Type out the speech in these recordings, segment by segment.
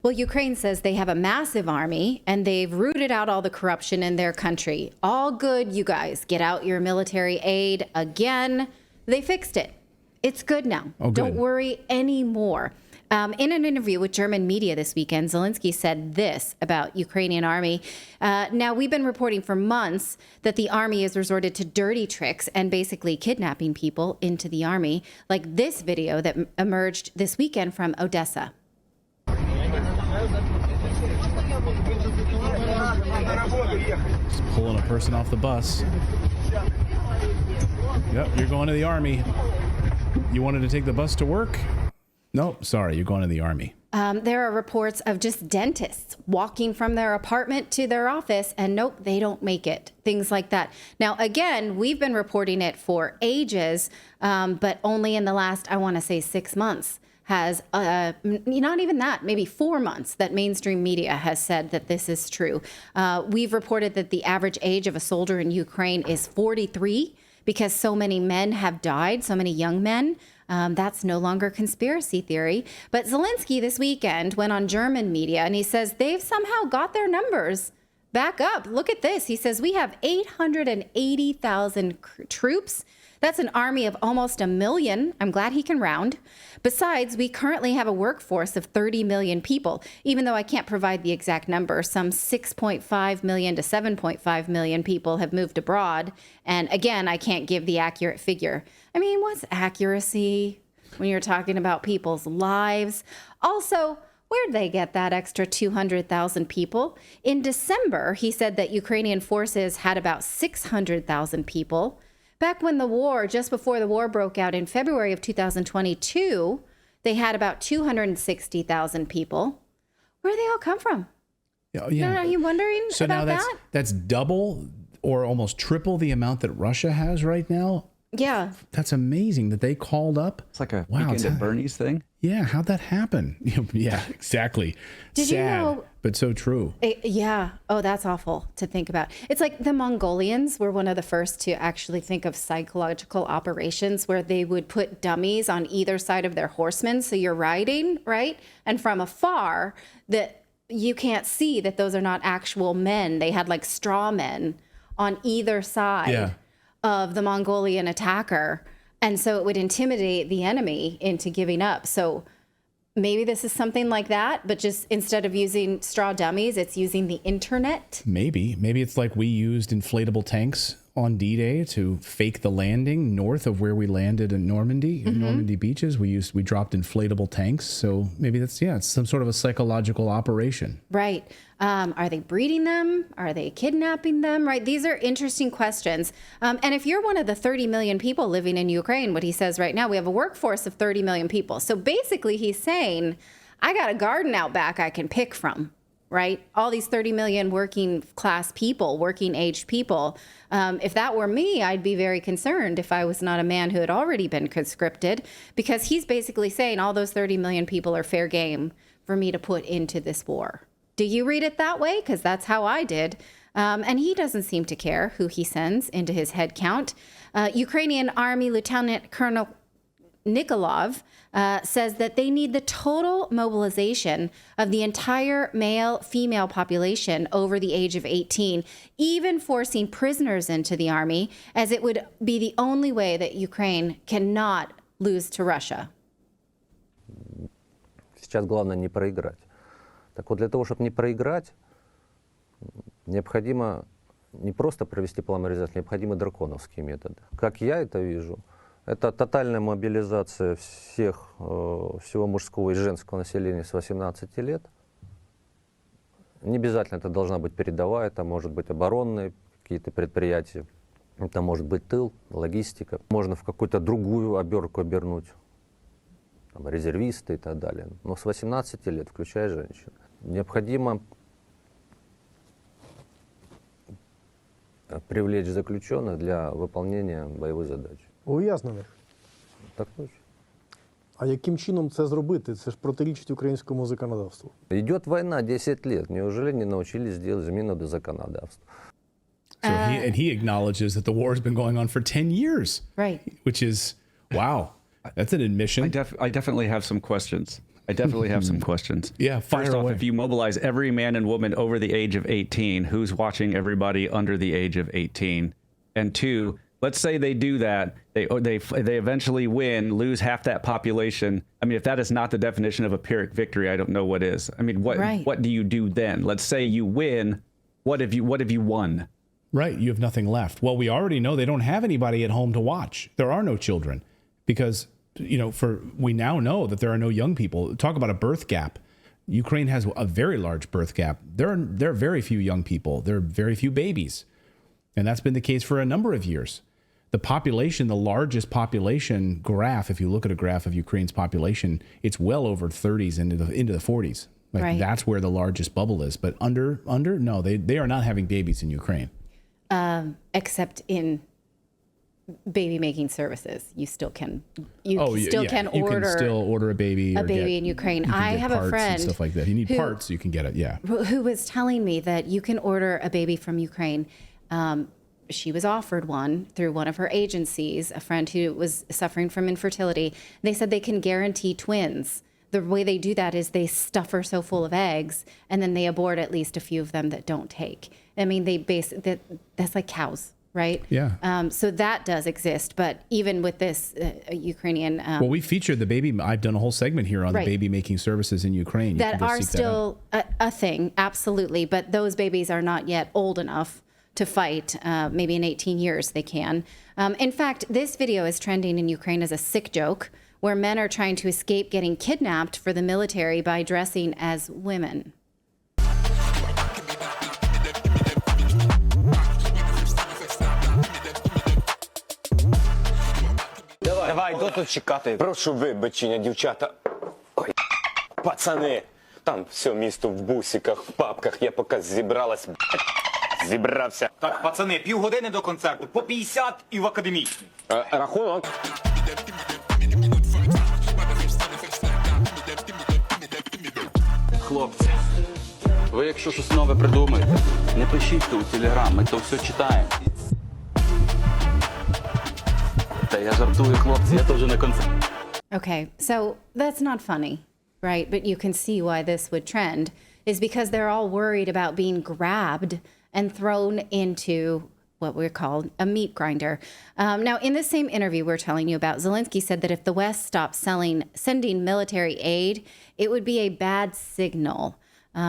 Well, Ukraine says they have a massive army and they've rooted out all the corruption in their country. All good, you guys. Get out your military aid again. They fixed it. It's good now. Oh, good. Don't worry anymore. In an interview with German media this weekend, Zelensky said this about Ukrainian army. Now, we've been reporting for months that the army has resorted to dirty tricks and basically kidnapping people into the army, like this video that emerged this weekend from Odessa. Just pulling a person off the bus. Yep, you're going to the army. You wanted to take the bus to work? Nope, sorry, you're going to the army. There are reports of just dentists walking from their apartment to their office and nope, they don't make it. Things like that. Now, again, we've been reporting it for ages, but only in the last, I want to say 6 months has, not even that, maybe 4 months that mainstream media has said that this is true. We've reported that the average age of a soldier in Ukraine is 43 because so many men have died, so many young men. That's no longer conspiracy theory. But Zelensky this weekend went on German media and he says they've somehow got their numbers back up. Look at this. He says we have 880,000 troops. That's an army of almost 1 million. I'm glad he can round. Besides, we currently have a workforce of 30 million people, even though I can't provide the exact number. Some 6.5 million to 7.5 million people have moved abroad. And again, I can't give the accurate figure. I mean, what's accuracy when you're talking about people's lives? Also, where'd they get that extra 200,000 people? In December, he said that Ukrainian forces had about 600,000 people. Back when the war, just before the war broke out in February of 2022, they had about 260,000 people. Where do they all come from? Yeah. Are you wondering so about now that? That's double or almost triple the amount that Russia has right now. Yeah. That's amazing that they called up. It's like a weekend at Bernie's thing. Yeah, how'd that happen? Yeah, exactly. Did Sad, you know? But so true. Yeah. Oh, that's awful to think about. It's like the Mongolians were one of the first to actually think of psychological operations where they would put dummies on either side of their horsemen. So you're riding, right? And from afar, that you can't see that those are not actual men. They had like straw men on either side of the Mongolian attacker. And so it would intimidate the enemy into giving up. So maybe this is something like that, but just instead of using straw dummies, it's using the internet. Maybe it's like we used inflatable tanks on D-Day to fake the landing north of where we landed in Normandy, in Normandy beaches. We dropped inflatable tanks. So maybe that's, it's some sort of a psychological operation. Right. Are they breeding them? Are they kidnapping them? Right. These are interesting questions. And if you're one of the 30 million people living in Ukraine, what he says right now, we have a workforce of 30 million people. So basically he's saying, I got a garden out back I can pick from. Right? All these 30 million working class people, working aged people. If that were me, I'd be very concerned if I was not a man who had already been conscripted, because he's basically saying all those 30 million people are fair game for me to put into this war. Do you read it that way? Because that's how I did. And he doesn't seem to care who he sends into his head count. Ukrainian Army Lieutenant Colonel Nikolov says that they need the total mobilization of the entire male-female population over the age of 18, even forcing prisoners into the army, as it would be the only way that Ukraine cannot lose to Russia. Сейчас главное не проиграть. Так вот, для того, чтобы не проиграть, необходимо не просто провести поляризацию, необходимы драконовские методы. Как я это вижу, это тотальная мобилизация всего мужского и женского населения с 18 лет. Не обязательно это должна быть передовая, это может быть оборонные какие-то предприятия, это может быть тыл, логистика. Можно в какую-то другую оберку обернуть, там, резервисты и так далее. Но с 18 лет, включая женщин. Необходимо привлечь заключенных для выполнения боевых задач. Ув'язнених. Так точно. А яким чином це зробити? Це ж протирічить українському законодавству. Идет война 10 лет. Неужели не научились делать замену до законодавства? So he acknowledges that the war has been going on for 10 years. Right. Which is, wow, that's an admission. I definitely have some questions. I definitely have some questions. Yeah, fire First off, away. if you mobilize every man and woman over the age of 18, who's watching everybody under the age of 18? And two, let's say they do that, they eventually win, lose half that population. I mean, if that is not the definition of a Pyrrhic victory, I don't know what is. I mean, what do you do then? Let's say you win. What have you won? Right, you have nothing left. Well, we already know they don't have anybody at home to watch. There are no children because, we now know that there are no young people. Talk about a birth gap. Ukraine has a very large birth gap. There are very few young people. There are very few babies. And that's been the case for a number of years. The population, the largest population graph, if you look at a graph of Ukraine's population, it's well over 30s into the 40s. Like That's where the largest bubble is. But under no, they are not having babies in Ukraine. Except in baby making services, you still can. You can still order a baby. In Ukraine. I have a friend and stuff like that. You need parts, you can get it. Yeah. Who was telling me that you can order a baby from Ukraine. She was offered one through one of her agencies, a friend who was suffering from infertility. They said they can guarantee twins. The way they do that is they stuff her so full of eggs, and then they abort at least a few of them that don't take. I mean, that's like cows, right? Yeah. So that does exist, but even with this Ukrainian... well, we featured the baby... I've done a whole segment here on the baby-making services in Ukraine. That are still a thing, absolutely, but those babies are not yet old enough to fight. Maybe in 18 years they can. In fact, this video is trending in Ukraine as a sick joke, where men are trying to escape getting kidnapped for the military by dressing as women. Давай, до тут чекати. Прошу вибачення, дівчата. Ой, пацани. Там все місто в бусиках, в папках. Я поки зібрався. Так, пацани, півгодини до концерту. По 50 і в академічній. Рахунок. Хлопці, ви якщо щось нове придумаєте, не пишіть то у Телеграм, ми то все читаємо. Та я жартую, хлопці, я то вже на концерт. Okay, so that's not funny, right? But you can see why this would trend is because they're all worried about being grabbed and thrown into what we're called a meat grinder. Now, in the same interview we're telling you about, Zelensky said that if the West stopped sending military aid, it would be a bad signal.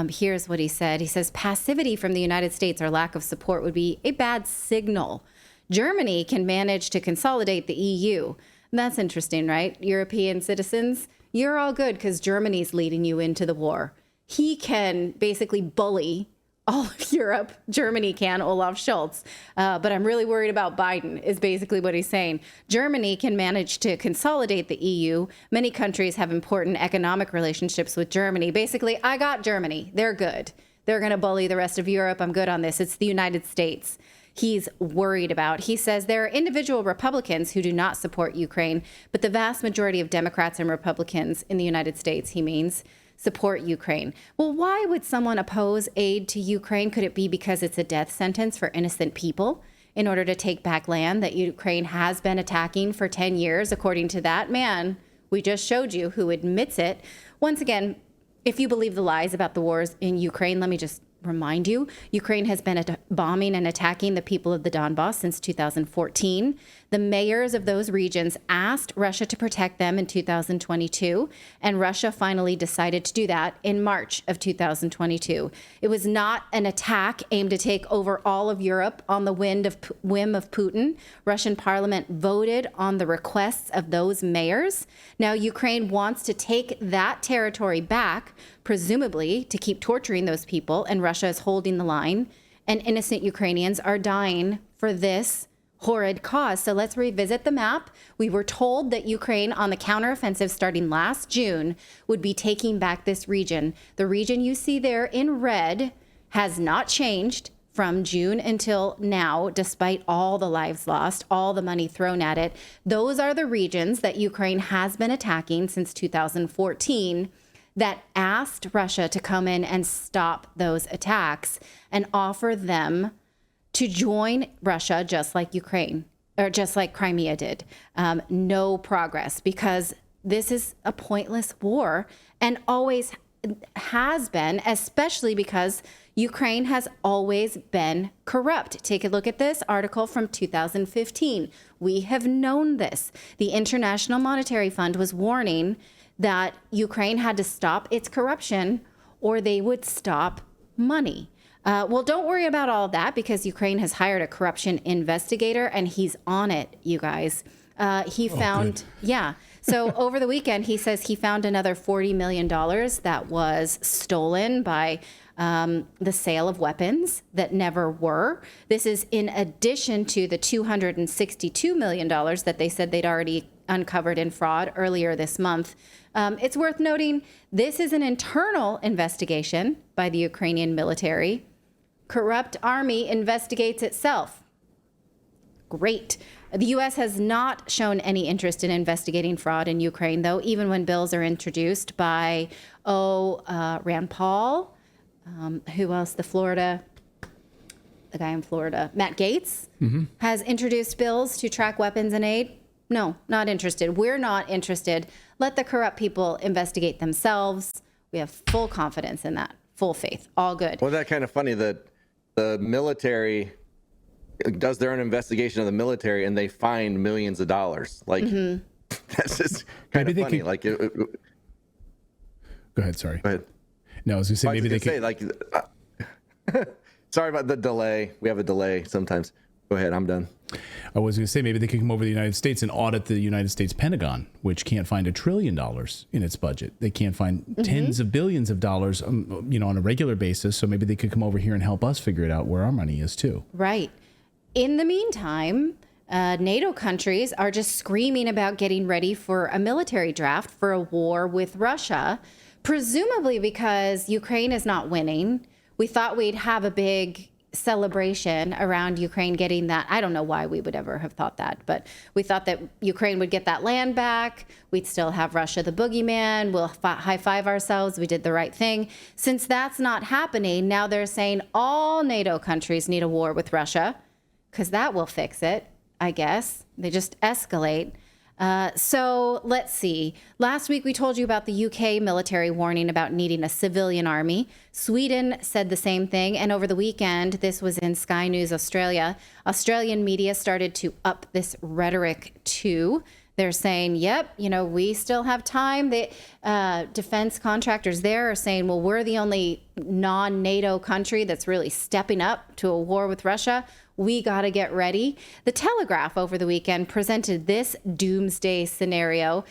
Here's what he said. He says, passivity from the United States or lack of support would be a bad signal. Germany can manage to consolidate the EU. That's interesting, right? European citizens, you're all good because Germany's leading you into the war. He can basically bully all of Europe. Germany can, Olaf Scholz. But I'm really worried about Biden, is basically what he's saying. Germany can manage to consolidate the EU. Many countries have important economic relationships with Germany. Basically, I got Germany. They're good. They're going to bully the rest of Europe. I'm good on this. It's the United States he's worried about. He says there are individual Republicans who do not support Ukraine, but the vast majority of Democrats and Republicans in the United States, he means, support Ukraine. Well, why would someone oppose aid to Ukraine? Could it be because it's a death sentence for innocent people in order to take back land that Ukraine has been attacking for 10 years, according to that man we just showed you who admits it? Once again, if you believe the lies about the wars in Ukraine, let me just remind you, Ukraine has been bombing and attacking the people of the Donbass since 2014. The mayors of those regions asked Russia to protect them in 2022, and Russia finally decided to do that in March of 2022. It was not an attack aimed to take over all of Europe on the whim of Putin. Russian parliament voted on the requests of those mayors. Now, Ukraine wants to take that territory back, presumably to keep torturing those people, and Russia is holding the line, and innocent Ukrainians are dying for this horrid cause. So let's revisit the map. We were told that Ukraine on the counteroffensive starting last June would be taking back this region. The region you see there in red has not changed from June until now, despite all the lives lost, all the money thrown at it. Those are the regions that Ukraine has been attacking since 2014 that asked Russia to come in and stop those attacks and offer them to join Russia, just like Ukraine, or just like Crimea did. No progress, because this is a pointless war and always has been, especially because Ukraine has always been corrupt. Take a look at this article from 2015. We have known this. The International Monetary Fund was warning that Ukraine had to stop its corruption or they would stop money. Well, don't worry about all that because Ukraine has hired a corruption investigator and he's on it, you guys. He found, So over the weekend, he says he found another $40 million that was stolen by the sale of weapons that never were. This is in addition to the $262 million that they said they'd already uncovered in fraud earlier this month. It's worth noting this is an internal investigation by the Ukrainian military. Corrupt army investigates itself. Great. The U.S. has not shown any interest in investigating fraud in Ukraine, though, even when bills are introduced by, Rand Paul, who else? The guy in Florida, Matt Gaetz, has introduced bills to track weapons and aid. No, not interested. We're not interested. Let the corrupt people investigate themselves. We have full confidence in that, full faith, all good. Well, that's kind of funny that the military does their own investigation of the military and they find millions of dollars. Like, that's just kind of funny. Like, go ahead. Sorry. Go ahead. No, I was going to say maybe they could. Like, sorry about the delay. We have a delay sometimes. Go ahead. I'm done. I was going to say maybe they could come over to the United States and audit the United States Pentagon, which can't find $1 trillion in its budget. They can't find tens of billions of dollars, on a regular basis. So maybe they could come over here and help us figure it out where our money is too. Right. In the meantime, NATO countries are just screaming about getting ready for a military draft for a war with Russia, presumably because Ukraine is not winning. We thought we'd have a big celebration around Ukraine getting that. I don't know why we would ever have thought that, but we thought that Ukraine would get that land back. We'd still have Russia the boogeyman. We'll high five ourselves. We did the right thing. Since that's not happening, now they're saying all NATO countries need a war with Russia because that will fix it, I guess. They just escalate. So let's see. Last week, we told you about the UK military warning about needing a civilian army. Sweden said the same thing. And over the weekend, this was in Sky News Australia, Australian media started to up this rhetoric too. They're saying, yep, we still have time. The defense contractors there are saying, well, we're the only non-NATO country that's really stepping up to a war with Russia. We got to get ready. The Telegraph over the weekend presented this doomsday scenario.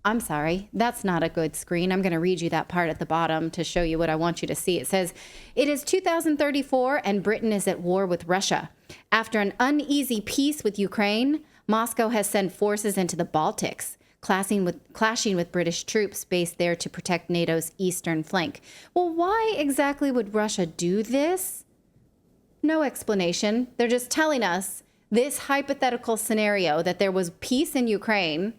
I'm sorry, that's not a good screen. I'm going to read you that part at the bottom to show you what I want you to see. It says, it is 2034 and Britain is at war with Russia. After an uneasy peace with Ukraine, Moscow has sent forces into the Baltics, clashing with British troops based there to protect NATO's eastern flank. Well, why exactly would Russia do this? No explanation. They're just telling us this hypothetical scenario that there was peace in Ukraine.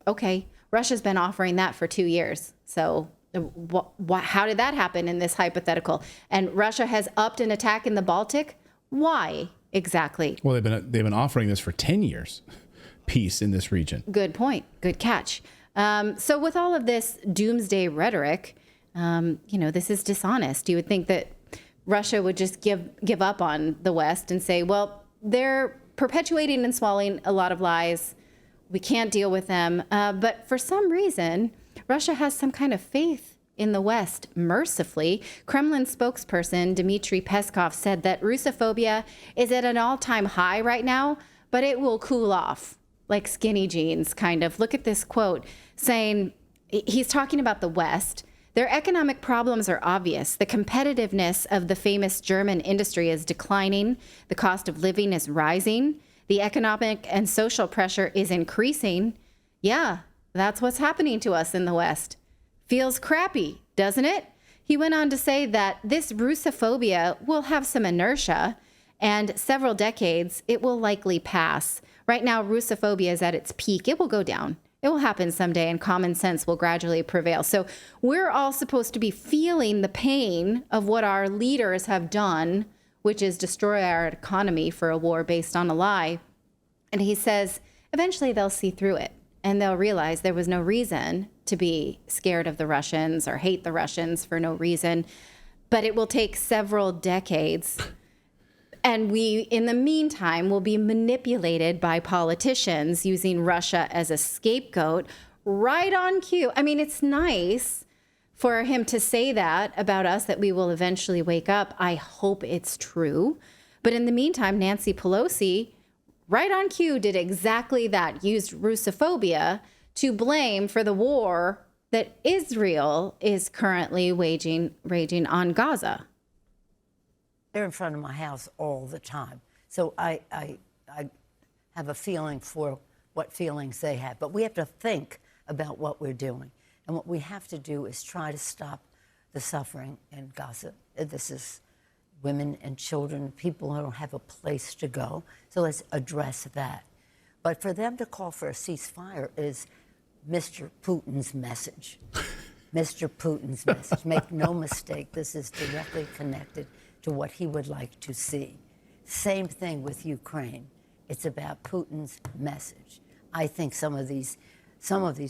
Okay, Russia's been offering that for 2 years. So how did that happen in this hypothetical? And Russia has upped an attack in the Baltic. Why exactly? Well, they've been offering this for 10 years. Peace in this region. Good point. Good catch. So with all of this doomsday rhetoric, this is dishonest. You would think that Russia would just give up on the West and say, well, they're perpetuating and swallowing a lot of lies. We can't deal with them. But for some reason, Russia has some kind of faith in the West, mercifully. Kremlin spokesperson Dmitry Peskov said that Russophobia is at an all-time high right now, but it will cool off like skinny jeans, kind of. Look at this quote saying, he's talking about the West. Their economic problems are obvious. The competitiveness of the famous German industry is declining. The cost of living is rising. The economic and social pressure is increasing. Yeah, that's what's happening to us in the West. Feels crappy, doesn't it? He went on to say that this Russophobia will have some inertia, and several decades, it will likely pass. Right now, Russophobia is at its peak. It will go down. It will happen someday, and common sense will gradually prevail. So we're all supposed to be feeling the pain of what our leaders have done, which is destroy our economy for a war based on a lie. And he says, eventually they'll see through it and they'll realize there was no reason to be scared of the Russians or hate the Russians for no reason. But it will take several decades. And we, in the meantime, will be manipulated by politicians using Russia as a scapegoat right on cue. I mean, it's nice for him to say that about us, that we will eventually wake up. I hope it's true. But in the meantime, Nancy Pelosi, right on cue, did exactly that, used Russophobia to blame for the war that Israel is currently raging on Gaza. They're in front of my house all the time. So I have a feeling for what feelings they have. But we have to think about what we're doing. And what we have to do is try to stop the suffering in Gaza. This is women and children, people who don't have a place to go. So let's address that. But for them to call for a ceasefire is Mr. Putin's message. Mr. Putin's message. Make no mistake, this is directly connected to what he would like to see. Same thing with Ukraine. It's about Putin's message. I think some of these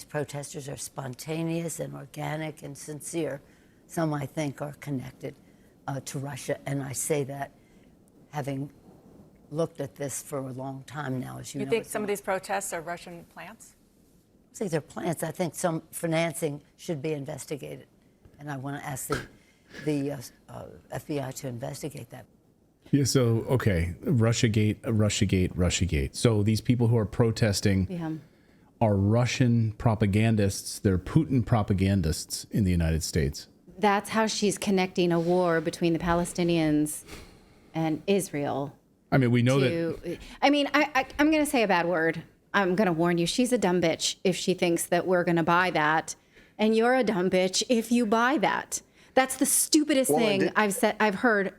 protesters are spontaneous and organic and sincere. Some, I think, are connected to Russia. And I say that having looked at this for a long time now, as you know. You think some of these protests are Russian plants? I think they're plants. I think some financing should be investigated. And I want to ask the FBI to investigate that. Yeah, so, okay, Russiagate. So these people who are protesting are Russian propagandists. They're Putin propagandists in the United States. That's how she's connecting a war between the Palestinians and Israel. I mean, we know that. I mean, I'm going to say a bad word. I'm going to warn you. She's a dumb bitch if she thinks that we're going to buy that. And you're a dumb bitch if you buy that. That's the stupidest thing I've heard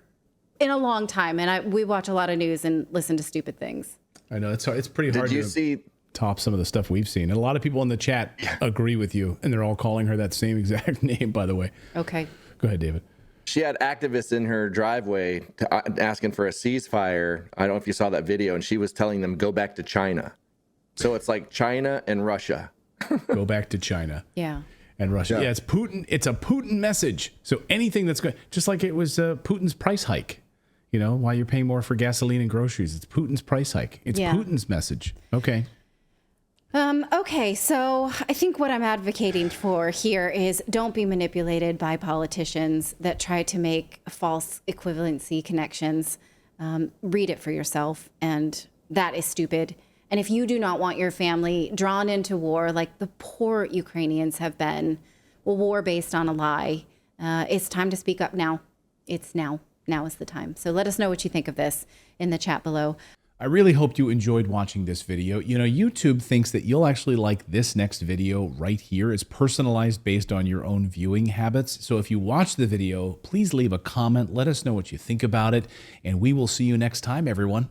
in a long time. And we watch a lot of news and listen to stupid things. I know. It's pretty hard to top some of the stuff we've seen. And a lot of people in the chat agree with you. And they're all calling her that same exact name, by the way. Okay. Go ahead, David. She had activists in her driveway asking for a ceasefire. I don't know if you saw that video. And she was telling them, go back to China. So it's like China and Russia. Go back to China. Yeah. And Russia. Yeah, it's Putin. It's a Putin message. So anything that's going, just like it was Putin's price hike. You know, why you're paying more for gasoline and groceries. It's Putin's price hike. It's Putin's message. Okay. Okay, so I think what I'm advocating for here is don't be manipulated by politicians that try to make false equivalency connections. Read it for yourself, and that is stupid. And if you do not want your family drawn into war like the poor Ukrainians have been, well, war based on a lie, it's time to speak up now. It's now. Now is the time. So let us know what you think of this in the chat below. I really hope you enjoyed watching this video. You know, YouTube thinks that you'll actually like this next video right here. It's personalized based on your own viewing habits. So if you watch the video, please leave a comment. Let us know what you think about it. And we will see you next time, everyone.